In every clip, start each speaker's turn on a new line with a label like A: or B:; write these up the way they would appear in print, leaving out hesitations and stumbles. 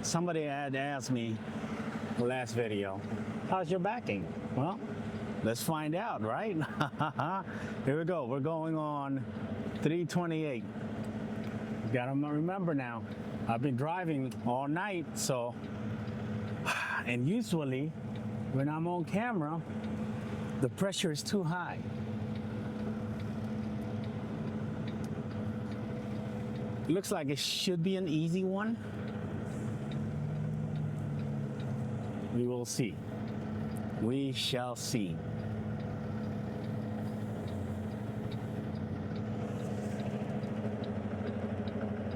A: Somebody had asked me last video, how's your backing? Well, let's find out, right? Here we go. We're going on 328. Gotta remember now, I've been driving all night, so, and usually when I'm on camera, the pressure is too high. Looks like it should be an easy one. We will see. We shall see.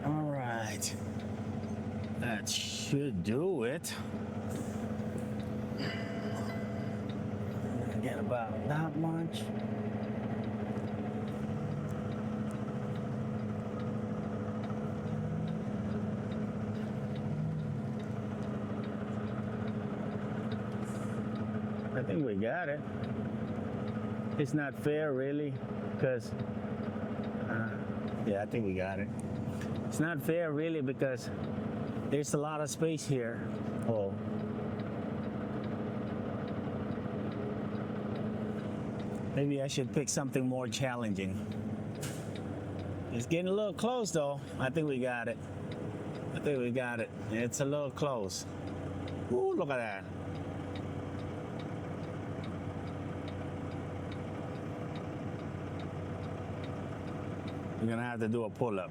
A: All right. That should do it. Get about that much. I think we got it. It's not fair, really, because, yeah, I think we got it. It's not fair, really, because there's a lot of space here. Oh. Maybe I should pick something more challenging. It's getting a little close, though. I think we got it. I think we got it. It's a little close. Ooh, look at that. You're gonna have to do a pull-up.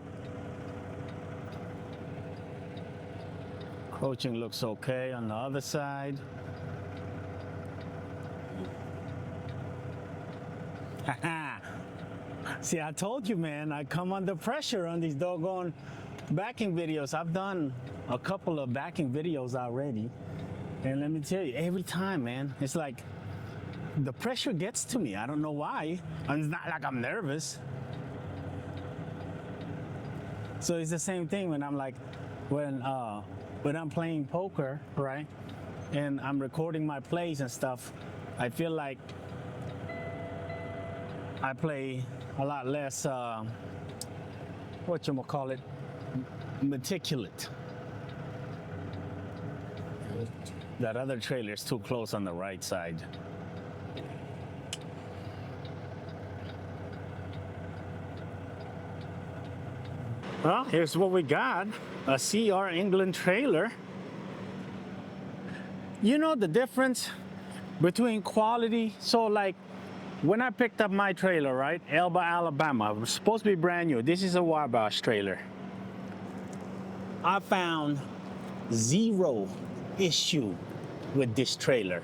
A: Coaching looks okay on the other side. See, I told you, man, I come under pressure on these doggone backing videos. I've done a couple of backing videos already. And let me tell you, every time, man, it's like the pressure gets to me. I don't know why. It's not like I'm nervous. So it's the same thing when I'm like, when I'm playing poker, right? And I'm recording my plays and stuff. I feel like I play a lot less, whatchamacallit, meticulous. That other trailer is too close on the right side. Well, here's what we got, a CR England trailer. You know the difference between quality? So like, when I picked up my trailer, right, Elba, Alabama, it was supposed to be brand new. This is a Wabash trailer. I found zero issue with this trailer.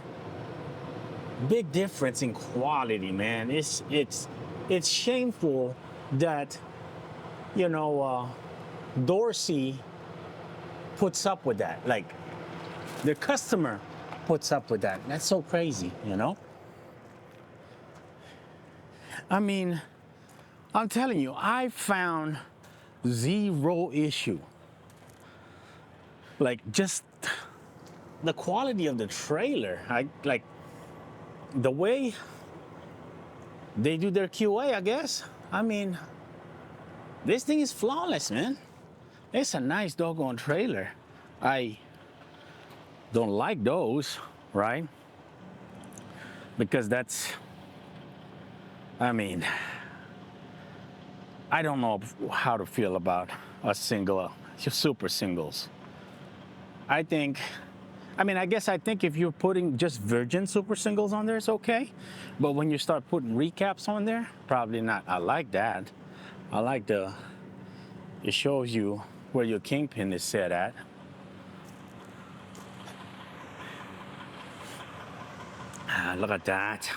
A: Big difference in quality, man. It's shameful that, you know, Dorsey puts up with that. Like, the customer puts up with that. That's so crazy, you know? I mean, I'm telling you, I found zero issue. Like, just the quality of the trailer. Like, the way they do their QA, I guess. I mean, this thing is flawless, man. It's a nice doggone trailer. I don't like those, right? Because that's, I mean, I don't know how to feel about a single, super singles. I think, I mean, I guess I think if you're putting just virgin super singles on there, it's okay. But when you start putting recaps on there, probably not. I like that. I like it shows you where your kingpin is set at. Look at that.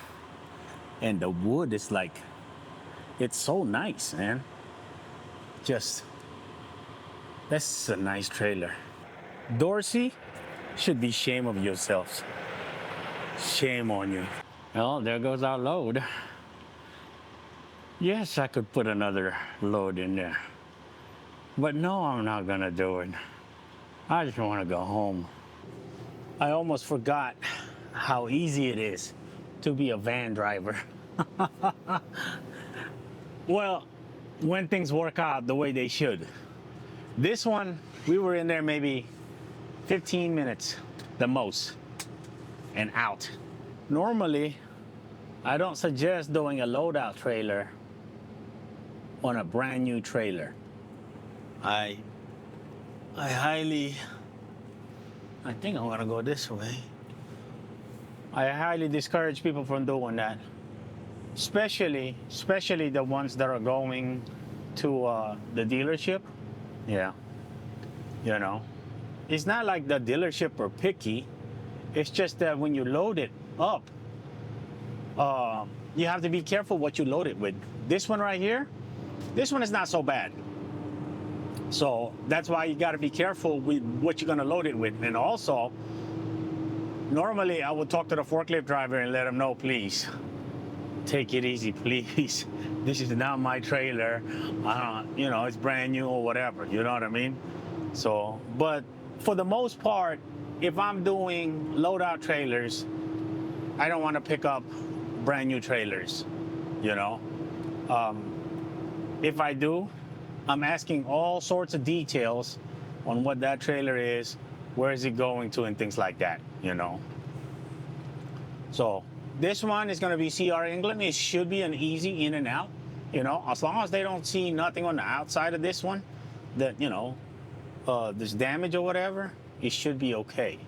A: And the wood is like, it's so nice, man. Just, that's a nice trailer. Dorsey should be shame of yourselves. Shame on you. Well, there goes our load. Yes, I could put another load in there. But no, I'm not gonna do it. I just wanna go home. I almost forgot how easy it is to be a van driver. Well, when things work out the way they should. This one, we were in there maybe 15 minutes, the most, and out. Normally, I don't suggest doing a loadout trailer on a brand new trailer. I think I'm gonna go this way. I highly discourage people from doing that, especially the ones that are going to the dealership. Yeah, you know, it's not like the dealership are picky. It's just that when you load it up, you have to be careful what you load it with. This one right here, this one is not so bad. So that's why you got to be careful with what you're going to load it with. And also, normally I would talk to the forklift driver and let him know, please, take it easy, please. This is not my trailer. You know, it's brand new or whatever. You know what I mean? So, but for the most part, if I'm doing loadout trailers, I don't want to pick up brand new trailers, you know? If I do, I'm asking all sorts of details on what that trailer is, where is it going to, and things like that, you know? So this one is going to be CR England. It should be an easy in and out, you know, as long as they don't see nothing on the outside of this one that, you know, there's damage or whatever, it should be okay.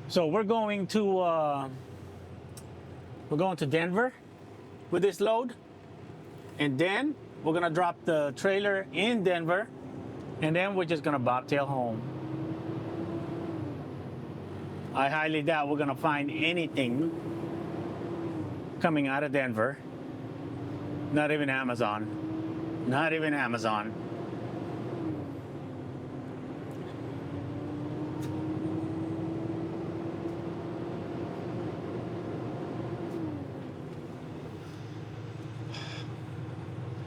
A: So we're going to Denver with this load, and then we're gonna drop the trailer in Denver, and then we're just gonna bobtail home. I highly doubt we're gonna find anything coming out of Denver. Not even Amazon. Not even Amazon.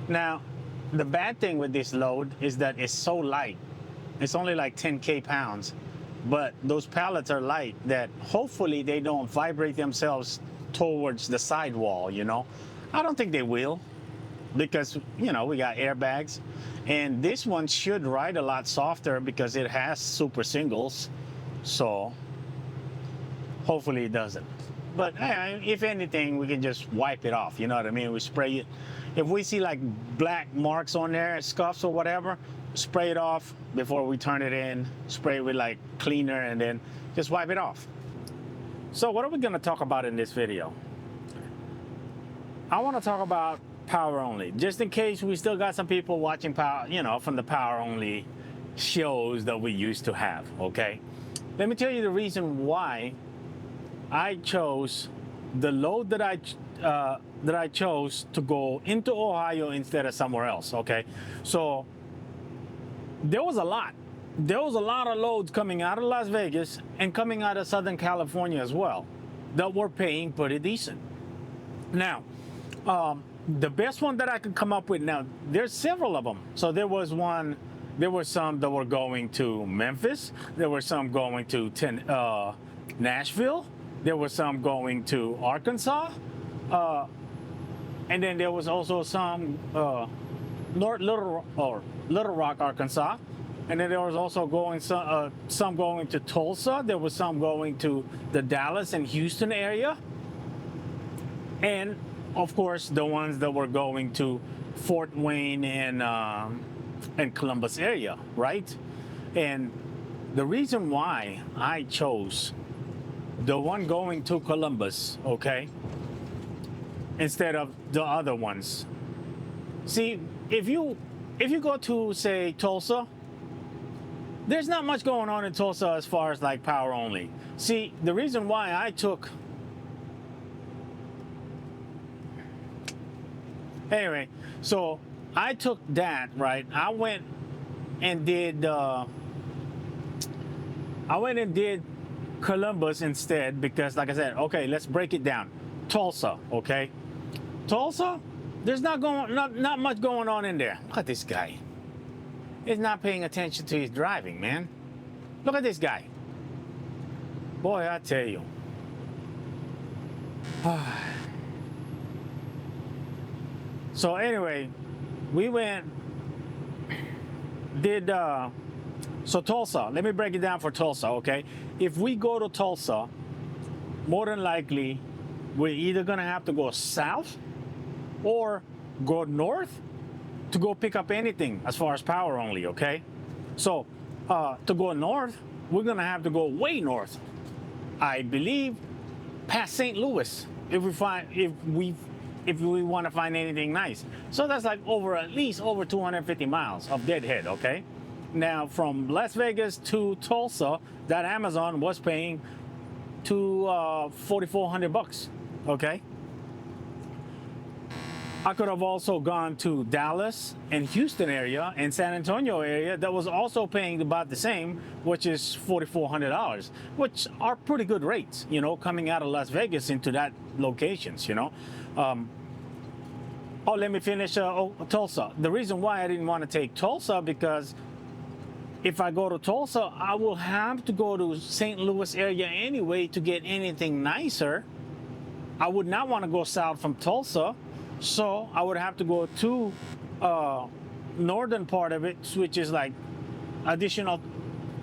A: Now, the bad thing with this load is that it's so light. It's only like 10K pounds, but those pallets are light that hopefully they don't vibrate themselves towards the sidewall, you know? I don't think they will because, you know, we got airbags, and this one should ride a lot softer because it has super singles, so hopefully it doesn't. But if anything, we can just wipe it off, you know what I mean? We spray it. If we see like black marks on there, scuffs or whatever, spray it off before we turn it in, spray it with like cleaner, and then just wipe it off. So what are we gonna talk about in this video? I wanna talk about power only, just in case we still got some people watching power, you know, from the power only shows that we used to have, okay? Let me tell you the reason why I chose the load that I chose to go into Ohio instead of somewhere else, okay? So there was a lot of loads coming out of Las Vegas and coming out of Southern California as well that were paying pretty decent. Now, the best one that I could come up with, now there's several of them. So there were some that were going to Memphis, there were some going to Nashville, there were some going to Arkansas, and then there was also some Little Rock, Arkansas, and then there was also some going to Tulsa. There was some going to the Dallas and Houston area, and of course the ones that were going to Fort Wayne and Columbus area, right? And the reason why I chose the one going to Columbus, okay, instead of the other ones. See, if you go to, say, Tulsa, there's not much going on in Tulsa as far as like power only. See, the reason why I took, anyway, so I took that, right? I went and did Columbus instead because, like I said, okay, let's break it down. Tulsa, okay? Tulsa, there's not much going on in there. Look at this guy. He's not paying attention to his driving, man. Look at this guy. Boy, I tell you. So anyway, we went, did so Tulsa. Let me break it down for Tulsa, okay? If we go to Tulsa, more than likely, we're either gonna have to go south or go north to go pick up anything as far as power only, okay? So to go north, we're gonna have to go way north. I believe past St. Louis if we want to find anything nice. So that's like at least over 250 miles of deadhead, okay? Now from Las Vegas to Tulsa, that Amazon was paying to $4,400, okay? I could have also gone to Dallas and Houston area and San Antonio area that was also paying about the same, which is $4,400, which are pretty good rates, you know, coming out of Las Vegas into that locations, you know. Let me finish Tulsa. The reason why I didn't want to take Tulsa because if I go to Tulsa, I will have to go to St. Louis area anyway to get anything nicer. I would not want to go south from Tulsa. So I would have to go to northern part of it, which is like additional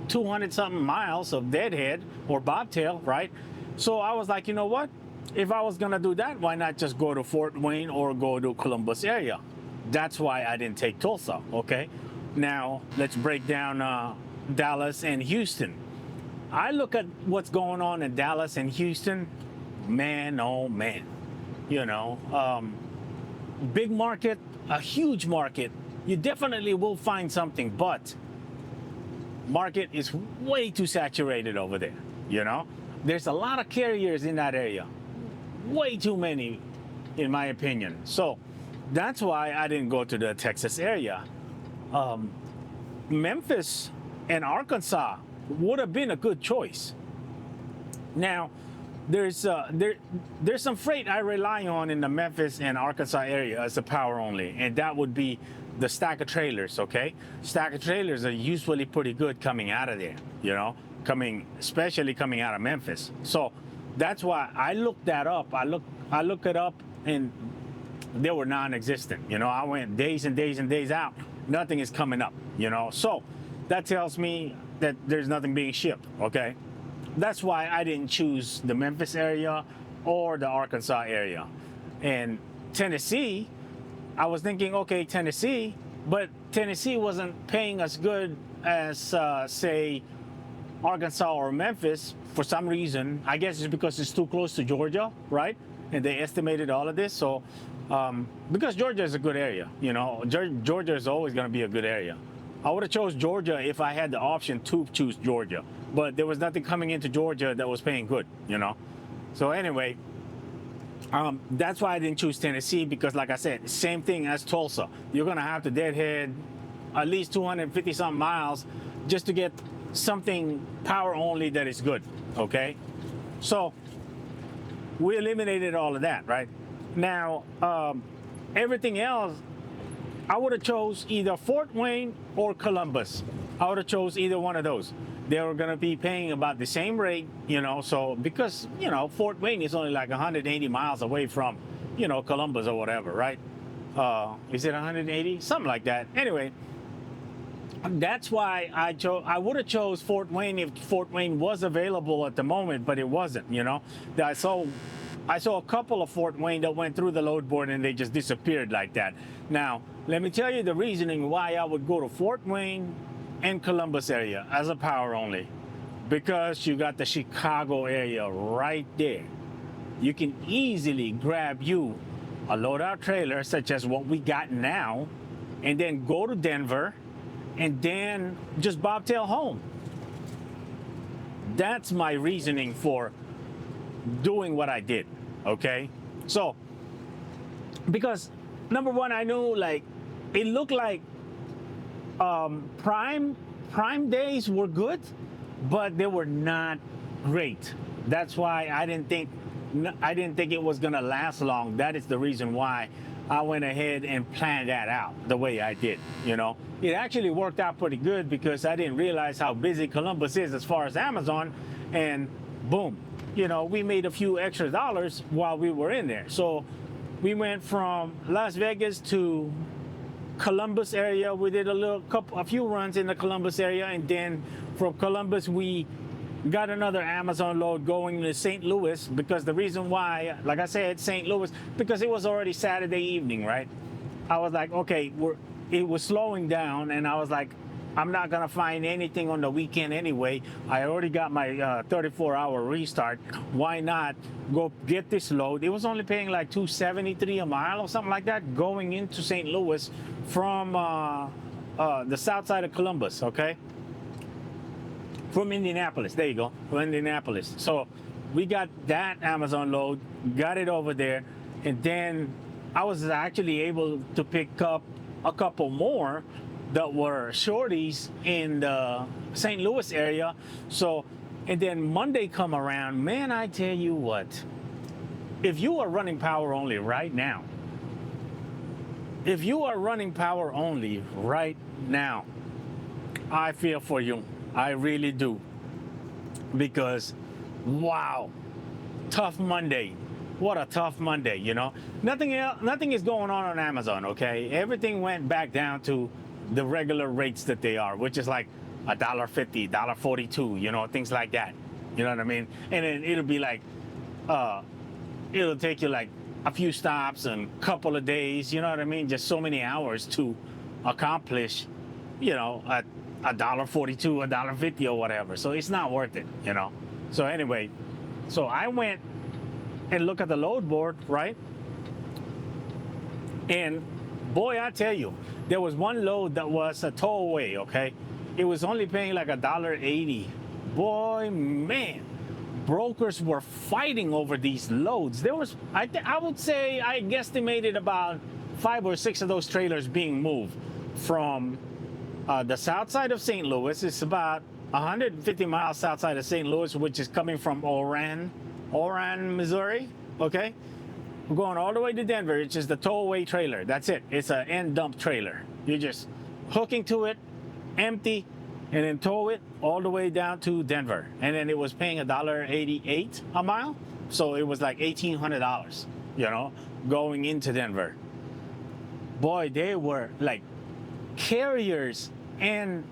A: 200 something miles of deadhead or bobtail, right? So I was like, you know what? If I was gonna do that, why not just go to Fort Wayne or go to Columbus area? That's why I didn't take Tulsa, okay? Now let's break down Dallas and Houston. I look at what's going on in Dallas and Houston, man, oh man, you know, big market, a huge market. You definitely will find something, but market is way too saturated over there, you know? There's a lot of carriers in that area. Way too many, in my opinion. So that's why I didn't go to the Texas area. Memphis and Arkansas would have been a good choice. Now, there's some freight I rely on in the Memphis and Arkansas area as a power only, and that would be the stacker trailers, okay? Stacker trailers are usually pretty good coming out of there, you know, especially coming out of Memphis. So that's why I looked that up. I looked it up and they were non-existent. You know, I went days and days and days out. Nothing is coming up, you know. So that tells me that there's nothing being shipped, okay? That's why I didn't choose the Memphis area or the Arkansas area. And Tennessee, I was thinking, okay, Tennessee, but Tennessee wasn't paying as good as, say, Arkansas or Memphis for some reason. I guess it's because it's too close to Georgia, right? And they estimated all of this. So, because Georgia is a good area, you know, Georgia is always going to be a good area. I would have chose Georgia if I had the option to choose Georgia, but there was nothing coming into Georgia that was paying good, you know. So anyway, that's why I didn't choose Tennessee, because like I said, same thing as Tulsa. You're going to have to deadhead at least 250 something miles just to get something power only that is good, okay? So we eliminated all of that, right? Now, everything else, I would have chose either Fort Wayne or Columbus. I would have chose either one of those. They were going to be paying about the same rate, you know, so because, you know, Fort Wayne is only like 180 miles away from, you know, Columbus or whatever, right? Is it 180? Something like that. Anyway, that's why I would have chose Fort Wayne if Fort Wayne was available at the moment, but it wasn't, you know. I saw a couple of Fort Wayne that went through the load board and they just disappeared like that. Now, let me tell you the reasoning why I would go to Fort Wayne and Columbus area as a power only. Because you got the Chicago area right there. You can easily grab you a loadout trailer such as what we got now and then go to Denver and then just bobtail home. That's my reasoning for doing what I did, okay? So, because number one, I knew like, it looked like prime days were good, but they were not great. That's why I didn't think it was gonna last long. That is the reason why I went ahead and planned that out the way I did, you know. It actually worked out pretty good because I didn't realize how busy Columbus is as far as Amazon, and boom, you know, we made a few extra dollars while we were in there. So We went from Las Vegas to Columbus area. We did a few runs in the Columbus area, and then from Columbus we got another Amazon load going to St. Louis, because the reason why, like I said, St. Louis, because it was already Saturday evening, right? I was like, okay, it was slowing down, and I was like, I'm not gonna find anything on the weekend anyway. I already got my 34-hour restart. Why not go get this load? It was only paying like $2.73 a mile or something like that, going into St. Louis from the south side of Columbus, okay? From Indianapolis, there you go, from Indianapolis. So we got that Amazon load, got it over there, and then I was actually able to pick up a couple more that were shorties in the St. Louis area. So, and then Monday come around, man, I tell you what, if you are running power only right now, I feel for you. I really do. Because, wow, tough Monday. What a tough Monday, you know. Nothing is going on Amazon, okay? Everything went back down to the regular rates that they are, which is like $1.50, $1.42, you know, things like that. You know what I mean? And then it'll be like, it'll take you like a few stops and a couple of days, you know what I mean? Just so many hours to accomplish, you know, at $1.42, $1.50 or whatever. So it's not worth it, you know? So anyway, so I went and looked at the load board, right? And boy, I tell you, there was one load that was a towaway, okay? It was only paying like $1.80. Boy, man, brokers were fighting over these loads. There was, I would say, I guesstimated about 5 or 6 of those trailers being moved from the south side of St. Louis. It's about 150 miles south side of St. Louis, which is coming from Oran, Missouri, okay? We're going all the way to Denver. It's just the towaway trailer. That's it. It's an end dump trailer. You're just hooking to it, empty, and then tow it all the way down to Denver. And then it was paying $1.88 a mile. So it was like $1,800, you know, going into Denver. Boy, they were like carriers and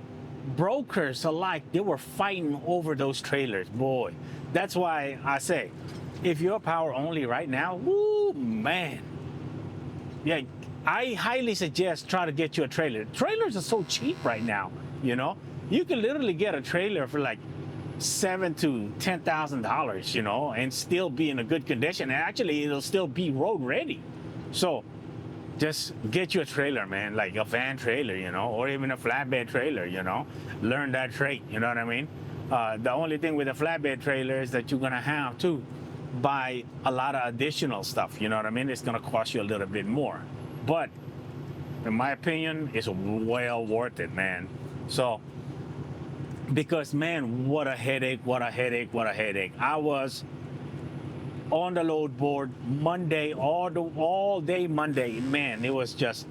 A: brokers alike. They were fighting over those trailers. Boy, that's why I say, if you're power only right now, woo, man. Yeah, I highly suggest try to get you a trailer. Trailers are so cheap right now, you know. You can literally get a trailer for like $7,000 to $10,000, you know, and still be in a good condition. And actually, it'll still be road ready. So just get you a trailer, man, like a van trailer, you know, or even a flatbed trailer, you know. Learn that trait, you know what I mean? The only thing with a flatbed trailer is that you're gonna have to buy a lot of additional stuff, you know what I mean? It's gonna cost you a little bit more. But in my opinion, it's well worth it, man. So, because man, what a headache, what a headache, what a headache. I was on the load board Monday, all day Monday, man, it was just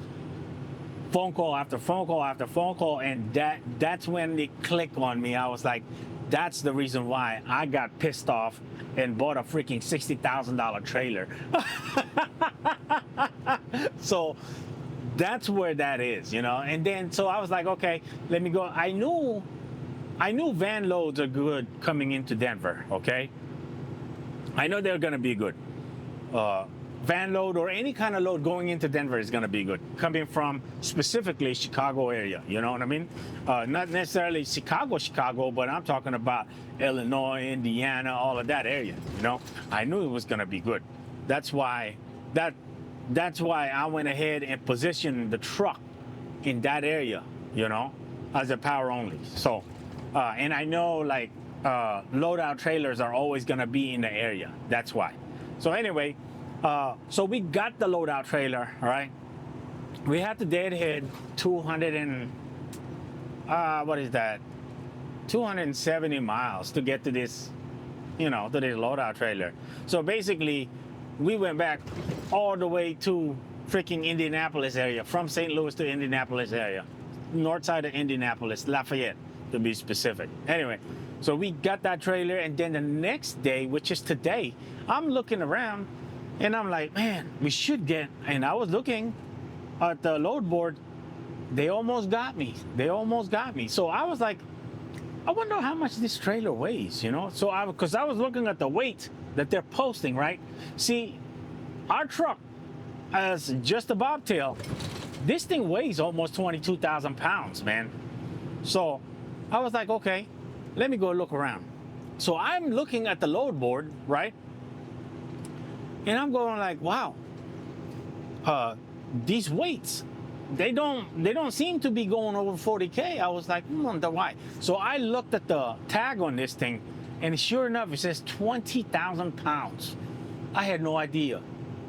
A: phone call after phone call after phone call, and that's when it clicked on me. I was like, that's the reason why I got pissed off and bought a freaking $60,000 trailer. So that's where that is, you know. And then so I was like, okay, let me go. I knew van loads are good coming into Denver, okay? I know they're gonna be good. Van load or any kind of load going into Denver is gonna be good. Coming from specifically Chicago area, you know what I mean? Not necessarily Chicago, but I'm talking about Illinois, Indiana, all of that area, you know? I knew it was gonna be good. That's why I went ahead and positioned the truck in that area, you know, as a power only. So, and I know like loadout trailers are always gonna be in the area. That's why. So anyway, so we got the loadout trailer, all right? We had to deadhead 270 miles to get to this, you know, to this loadout trailer. So basically, we went back all the way to freaking Indianapolis area, from St. Louis to Indianapolis area, north side of Indianapolis, Lafayette, to be specific. Anyway, so we got that trailer, and then the next day, which is today, I'm looking around, And I'm like, man, we should get, and I was looking at the load board. They almost got me. They almost got me. So I was like, I wonder how much this trailer weighs, you know? So because I was looking at the weight that they're posting, right? See, our truck as just a bobtail, this thing weighs almost 22,000 pounds, man. So I was like, okay, let me go look around. So I'm looking at the load board, right? And I'm going like, wow, these weights, they don't seem to be going over 40K. I was like, wonder why. So I looked at the tag on this thing, and sure enough, it says 20,000 pounds. I had no idea.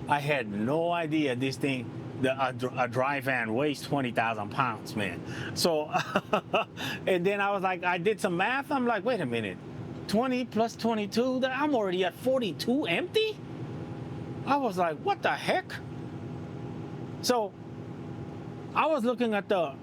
A: I had no idea this thing, a dry van weighs 20,000 pounds, man. So, and then I was like, I did some math. I'm like, wait a minute, 20 plus 22, I'm already at 42 empty? I was like, what the heck? So I was looking at the